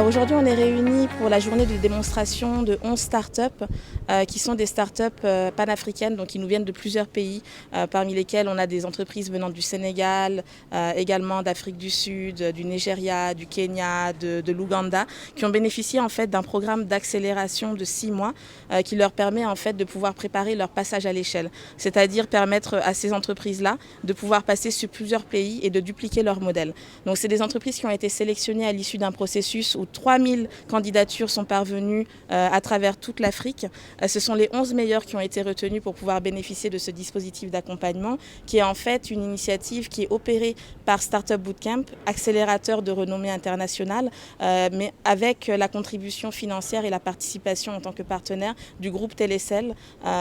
Alors aujourd'hui, on est réunis pour la journée de démonstration de 11 startups qui sont des startups panafricaines, donc qui nous viennent de plusieurs pays, parmi lesquels on a des entreprises venant du Sénégal, également d'Afrique du Sud, du Nigeria, du Kenya, de l'Ouganda, qui ont bénéficié en fait d'un programme d'accélération de 6 mois qui leur permet en fait de pouvoir préparer leur passage à l'échelle, c'est-à-dire permettre à ces entreprises-là de pouvoir passer sur plusieurs pays et de dupliquer leur modèle. Donc c'est des entreprises qui ont été sélectionnées à l'issue d'un processus où 3000 candidatures sont parvenues à travers toute l'Afrique. Ce sont les 11 meilleurs qui ont été retenus pour pouvoir bénéficier de ce dispositif d'accompagnement, qui est en fait une initiative qui est opérée par Startup Bootcamp, accélérateur de renommée internationale, mais avec la contribution financière et la participation en tant que partenaire du groupe Télécel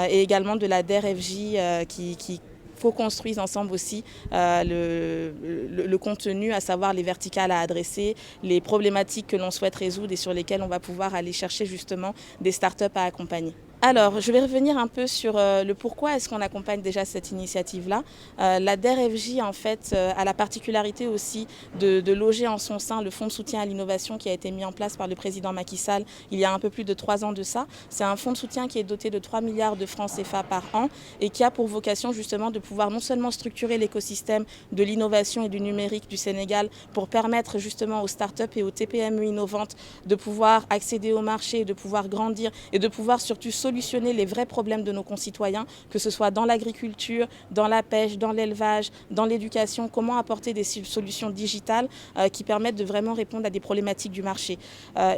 et également de la DER/FJ qui co-construisent ensemble aussi le contenu, à savoir les verticales à adresser, les problématiques que l'on souhaite résoudre et sur lesquelles on va pouvoir aller chercher justement des startups à accompagner. Alors, je vais revenir un peu sur le pourquoi est-ce qu'on accompagne déjà cette initiative-là. La DER/FJ, en fait, a la particularité aussi de loger en son sein le fonds de soutien à l'innovation qui a été mis en place par le président Macky Sall il y a un peu plus de 3 ans de ça. C'est un fonds de soutien qui est doté de 3 milliards de francs CFA par an et qui a pour vocation justement de pouvoir non seulement structurer l'écosystème de l'innovation et du numérique du Sénégal pour permettre justement aux startups et aux TPME innovantes de pouvoir accéder au marché, de pouvoir grandir et de pouvoir surtout solutionner les vrais problèmes de nos concitoyens, que ce soit dans l'agriculture, dans la pêche, dans l'élevage, dans l'éducation, comment apporter des solutions digitales qui permettent de vraiment répondre à des problématiques du marché.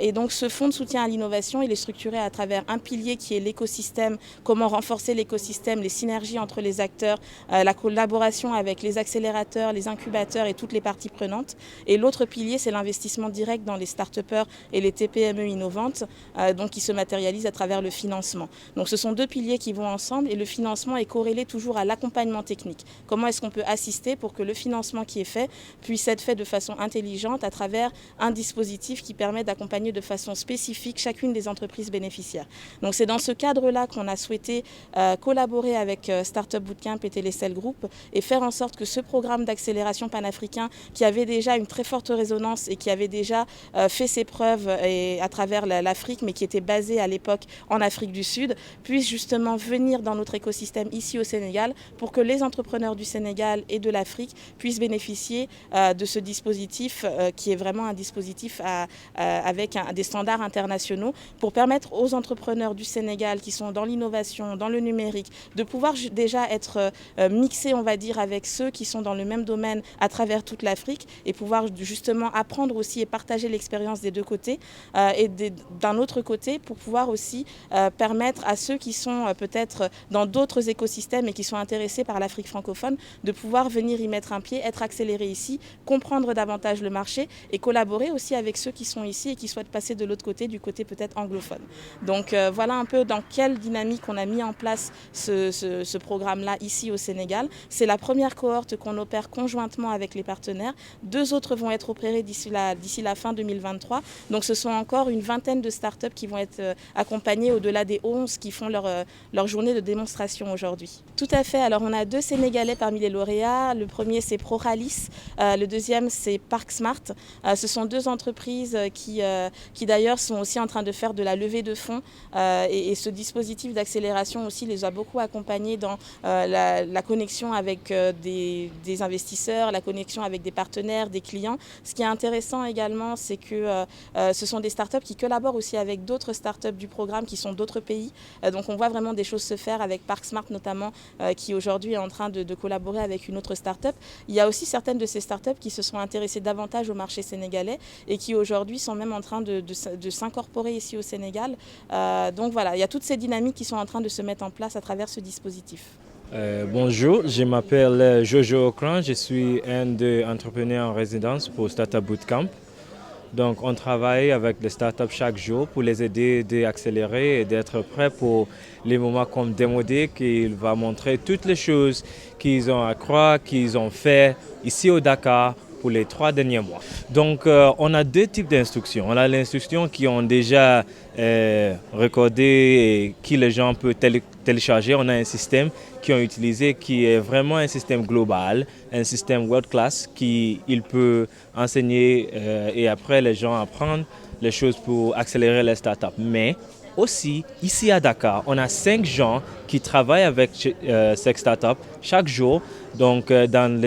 Et donc ce fonds de soutien à l'innovation, il est structuré à travers un pilier qui est l'écosystème, comment renforcer l'écosystème, les synergies entre les acteurs, la collaboration avec les accélérateurs, les incubateurs et toutes les parties prenantes. Et l'autre pilier, c'est l'investissement direct dans les start-upers et les TPME innovantes, donc qui se matérialise à travers le financement. Donc ce sont deux piliers qui vont ensemble et le financement est corrélé toujours à l'accompagnement technique. Comment est-ce qu'on peut assister pour que le financement qui est fait puisse être fait de façon intelligente à travers un dispositif qui permet d'accompagner de façon spécifique chacune des entreprises bénéficiaires. Donc c'est dans ce cadre-là qu'on a souhaité collaborer avec Startup Bootcamp et Télécel Group et faire en sorte que ce programme d'accélération panafricain qui avait déjà une très forte résonance et qui avait déjà fait ses preuves à travers l'Afrique mais qui était basé à l'époque en Afrique du Sud, puisse justement venir dans notre écosystème ici au Sénégal pour que les entrepreneurs du Sénégal et de l'Afrique puissent bénéficier de ce dispositif qui est vraiment un dispositif avec des standards internationaux pour permettre aux entrepreneurs du Sénégal qui sont dans l'innovation, dans le numérique, de pouvoir déjà être mixés, on va dire, avec ceux qui sont dans le même domaine à travers toute l'Afrique et pouvoir justement apprendre aussi et partager l'expérience des deux côtés et d'un autre côté pour pouvoir aussi permettre à ceux qui sont peut-être dans d'autres écosystèmes et qui sont intéressés par l'Afrique francophone de pouvoir venir y mettre un pied, être accélérés ici, comprendre davantage le marché et collaborer aussi avec ceux qui sont ici et qui souhaitent passer de l'autre côté, du côté peut-être anglophone. Donc voilà un peu dans quelle dynamique on a mis en place ce programme-là ici au Sénégal. C'est la première cohorte qu'on opère conjointement avec les partenaires. 2 autres vont être opérées d'ici la fin 2023. Donc ce sont encore une vingtaine de startups qui vont être accompagnées au-delà des 11 qui font leur journée de démonstration aujourd'hui. Tout à fait, alors on a 2 Sénégalais parmi les lauréats. Le premier c'est Proralis, le deuxième c'est ParkSmart. Ce sont 2 entreprises qui d'ailleurs sont aussi en train de faire de la levée de fonds et ce dispositif d'accélération aussi les a beaucoup accompagnés dans la connexion avec des investisseurs, la connexion avec des partenaires, des clients. Ce qui est intéressant également, c'est que ce sont des startups qui collaborent aussi avec d'autres startups du programme qui sont d'autres pays. Donc on voit vraiment des choses se faire avec ParkSmart notamment qui aujourd'hui est en train de collaborer avec une autre start-up. Il y a aussi certaines de ces startups qui se sont intéressées davantage au marché sénégalais et qui aujourd'hui sont même en train de s'incorporer ici au Sénégal. Donc voilà, il y a toutes ces dynamiques qui sont en train de se mettre en place à travers ce dispositif. Bonjour, je m'appelle Jojo Okran, je suis un des entrepreneurs en résidence pour Startup Bootcamp. Donc on travaille avec les startups chaque jour pour les aider d'accélérer et d'être prêts pour les moments comme Demo Day qui va montrer toutes les choses qu'ils ont à croire, qu'ils ont fait ici au Dakar pour les 3 derniers mois. Donc on a 2 types d'instructions. On a l'instruction qui ont déjà recordé et qui les gens peuvent télécharger. On a un système qui ont utilisé qui est vraiment un système global, un système world class qui il peut enseigner et après les gens apprendre les choses pour accélérer les startups. Mais aussi, ici à Dakar, on a 5 gens qui travaillent avec ces startups chaque jour, donc dans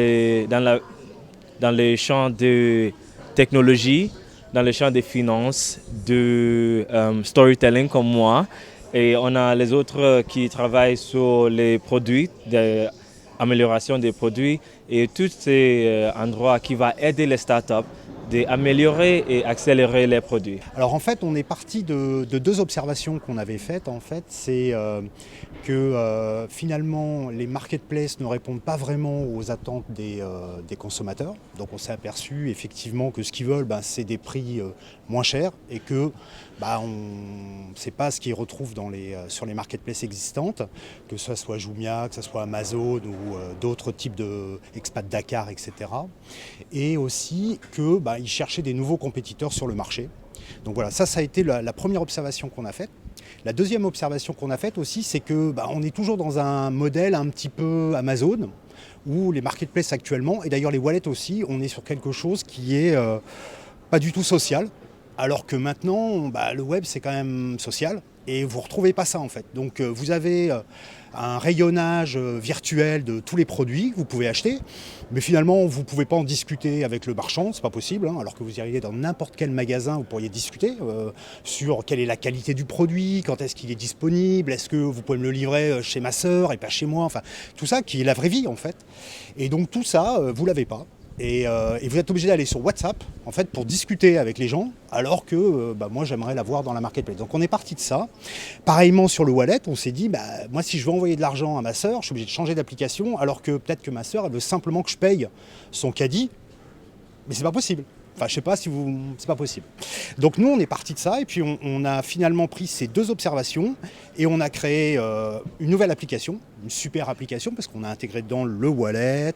les champs de technologie, dans les champs des finances, de storytelling comme moi. Et on a les autres qui travaillent sur les produits, l'amélioration des produits et tous ces endroits qui vont aider les startups d'améliorer et accélérer les produits. Alors en fait, on est parti de 2 observations qu'on avait faites. En fait, c'est que finalement, les marketplaces ne répondent pas vraiment aux attentes des consommateurs. Donc on s'est aperçu effectivement que ce qu'ils veulent, c'est des prix moins chers et que c'est pas ce qu'ils retrouvent sur les marketplaces existantes, que ce soit Jumia, que ce soit Amazon ou d'autres types d'expat Dakar, etc. Et aussi qu'ils cherchaient des nouveaux compétiteurs sur le marché. Donc voilà, ça a été la première observation qu'on a faite. La deuxième observation qu'on a faite aussi, c'est que on est toujours dans un modèle un petit peu Amazon, où les marketplaces actuellement, et d'ailleurs les wallets aussi, on est sur quelque chose qui est pas du tout social. Alors que maintenant, le web, c'est quand même social et vous ne retrouvez pas ça en fait. Donc vous avez un rayonnage virtuel de tous les produits que vous pouvez acheter, mais finalement, vous ne pouvez pas en discuter avec le marchand, c'est pas possible, alors que vous iriez dans n'importe quel magasin, vous pourriez discuter sur quelle est la qualité du produit, quand est-ce qu'il est disponible, est-ce que vous pouvez me le livrer chez ma sœur et pas chez moi, enfin tout ça qui est la vraie vie en fait. Et donc tout ça, vous ne l'avez pas. Et vous êtes obligé d'aller sur WhatsApp en fait, pour discuter avec les gens, alors que moi j'aimerais l'avoir dans la marketplace. Donc on est parti de ça. Pareillement sur le wallet, on s'est dit, moi si je veux envoyer de l'argent à ma sœur, je suis obligé de changer d'application, alors que peut-être que ma sœur elle veut simplement que je paye son caddie, mais c'est pas possible. Enfin, je sais pas si c'est pas possible. Donc nous, on est parti de ça et puis on a finalement pris ces 2 observations et on a créé une nouvelle application, une super application parce qu'on a intégré dedans le wallet,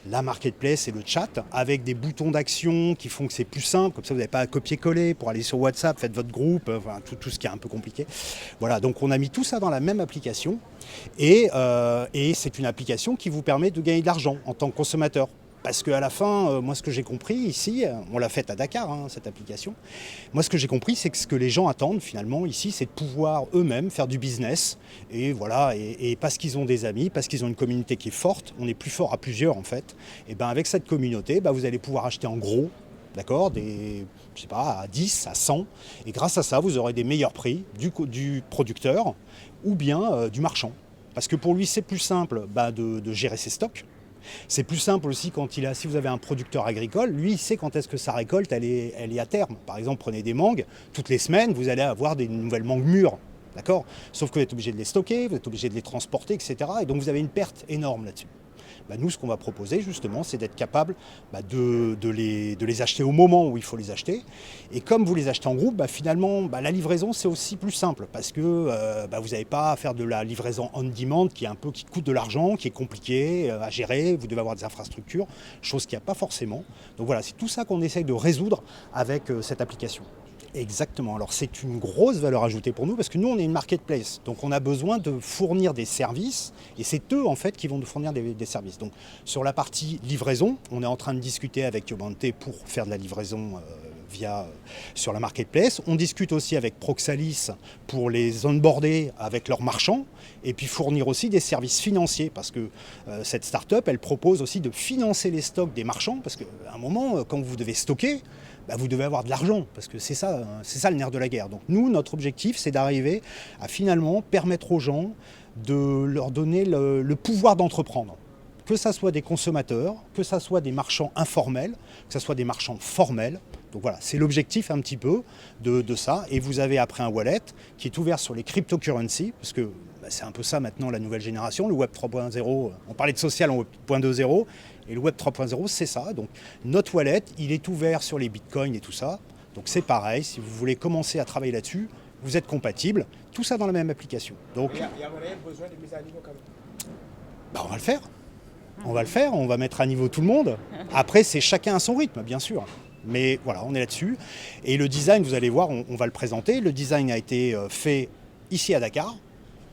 la marketplace et le chat avec des boutons d'action qui font que c'est plus simple. Comme ça, vous n'avez pas à copier-coller pour aller sur WhatsApp, faites votre groupe, enfin, tout ce qui est un peu compliqué. Voilà, donc on a mis tout ça dans la même application et c'est une application qui vous permet de gagner de l'argent en tant que consommateur. Parce qu'à la fin, moi ce que j'ai compris ici, on l'a faite à Dakar, cette application, moi ce que j'ai compris c'est que ce que les gens attendent finalement ici c'est de pouvoir eux-mêmes faire du business et voilà, et parce qu'ils ont des amis, parce qu'ils ont une communauté qui est forte, on est plus fort à plusieurs en fait, et avec cette communauté, vous allez pouvoir acheter en gros, d'accord, à 10, à 100, et grâce à ça vous aurez des meilleurs prix du producteur ou bien du marchand. Parce que pour lui c'est plus simple de gérer ses stocks. C'est plus simple aussi si vous avez un producteur agricole, lui il sait quand est-ce que sa récolte elle est à terme. Par exemple, prenez des mangues, toutes les semaines vous allez avoir des nouvelles mangues mûres, d'accord ? Sauf que vous êtes obligé de les stocker, vous êtes obligé de les transporter, etc. Et donc vous avez une perte énorme là-dessus. Nous, ce qu'on va proposer justement, c'est d'être capable de les acheter au moment où il faut les acheter. Et comme vous les achetez en groupe, finalement, la livraison, c'est aussi plus simple parce que vous n'avez pas à faire de la livraison on-demand qui coûte de l'argent, qui est compliqué à gérer. Vous devez avoir des infrastructures, chose qu'il n'y a pas forcément. Donc voilà, c'est tout ça qu'on essaye de résoudre avec cette application. Exactement. Alors c'est une grosse valeur ajoutée pour nous parce que nous on est une marketplace, donc on a besoin de fournir des services et c'est eux en fait qui vont nous fournir des services. Donc sur la partie livraison, on est en train de discuter avec Yomante pour faire de la livraison sur la marketplace. On discute aussi avec Proxalis pour les onboarder avec leurs marchands et puis fournir aussi des services financiers parce que cette start-up elle propose aussi de financer les stocks des marchands parce qu'à un moment quand vous devez stocker, vous devez avoir de l'argent, parce que c'est ça le nerf de la guerre. Donc nous, notre objectif, c'est d'arriver à finalement permettre aux gens de leur donner le pouvoir d'entreprendre. Que ça soit des consommateurs, que ça soit des marchands informels, que ça soit des marchands formels. Donc voilà, c'est l'objectif un petit peu de ça. Et vous avez après un wallet qui est ouvert sur les cryptocurrencies, parce que c'est un peu ça maintenant la nouvelle génération, le Web 3.0. On parlait de social en Web 2.0. Et le Web 3.0, c'est ça. Donc notre wallet, il est ouvert sur les bitcoins et tout ça. Donc c'est pareil, si vous voulez commencer à travailler là-dessus, vous êtes compatible. Tout ça dans la même application. Donc, il y a besoin de mise à niveau quand même. On va le faire. On va le faire, on va mettre à niveau tout le monde. Après, c'est chacun à son rythme, bien sûr. Mais voilà, on est là-dessus. Et le design, vous allez voir, on va le présenter. Le design a été fait ici à Dakar.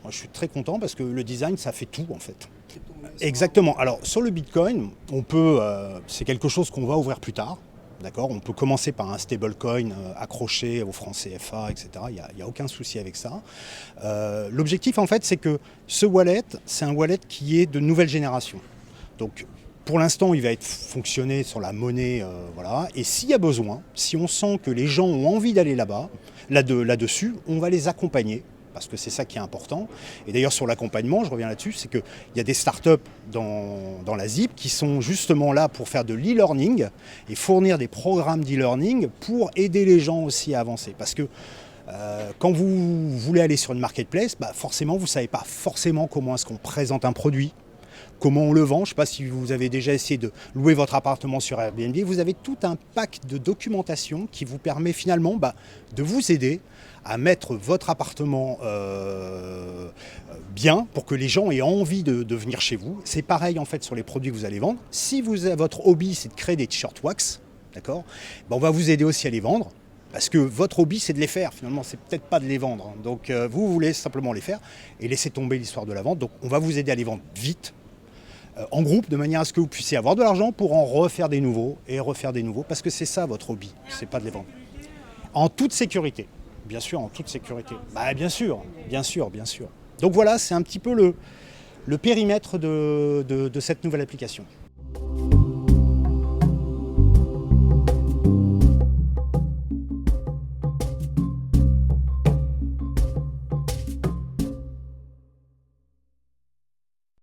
Moi, je suis très content parce que le design, ça fait tout en fait. Exactement. Alors sur le Bitcoin, c'est quelque chose qu'on va ouvrir plus tard. D'accord, on peut commencer par un stablecoin accroché au franc CFA, etc. Il n'y a aucun souci avec ça. L'objectif, en fait, c'est que ce wallet, c'est un wallet qui est de nouvelle génération. Donc, pour l'instant, il va être fonctionné sur la monnaie, voilà. Et s'il y a besoin, si on sent que les gens ont envie d'aller là-dessus, on va les accompagner. Parce que c'est ça qui est important. Et d'ailleurs, sur l'accompagnement, je reviens là-dessus, c'est qu'il y a des startups dans la ZIP qui sont justement là pour faire de l'e-learning et fournir des programmes d'e-learning pour aider les gens aussi à avancer. Parce que quand vous voulez aller sur une marketplace, forcément, vous ne savez pas forcément comment est-ce qu'on présente un produit, comment on le vend. Je ne sais pas si vous avez déjà essayé de louer votre appartement sur Airbnb. Vous avez tout un pack de documentation qui vous permet finalement de vous aider à mettre votre appartement bien pour que les gens aient envie de venir chez vous. C'est pareil en fait sur les produits que vous allez vendre. Si votre hobby c'est de créer des t-shirts wax, d'accord, on va vous aider aussi à les vendre. Parce que votre hobby, c'est de les faire. Finalement, c'est peut-être pas de les vendre. Donc, vous voulez simplement les faire et laisser tomber l'histoire de la vente. Donc, on va vous aider à les vendre vite, en groupe, de manière à ce que vous puissiez avoir de l'argent pour en refaire des nouveaux et refaire des nouveaux. Parce que c'est ça votre hobby, c'est pas de les vendre. En toute sécurité. Bien sûr, en toute sécurité. Bien sûr. Donc voilà, c'est un petit peu le périmètre de cette nouvelle application.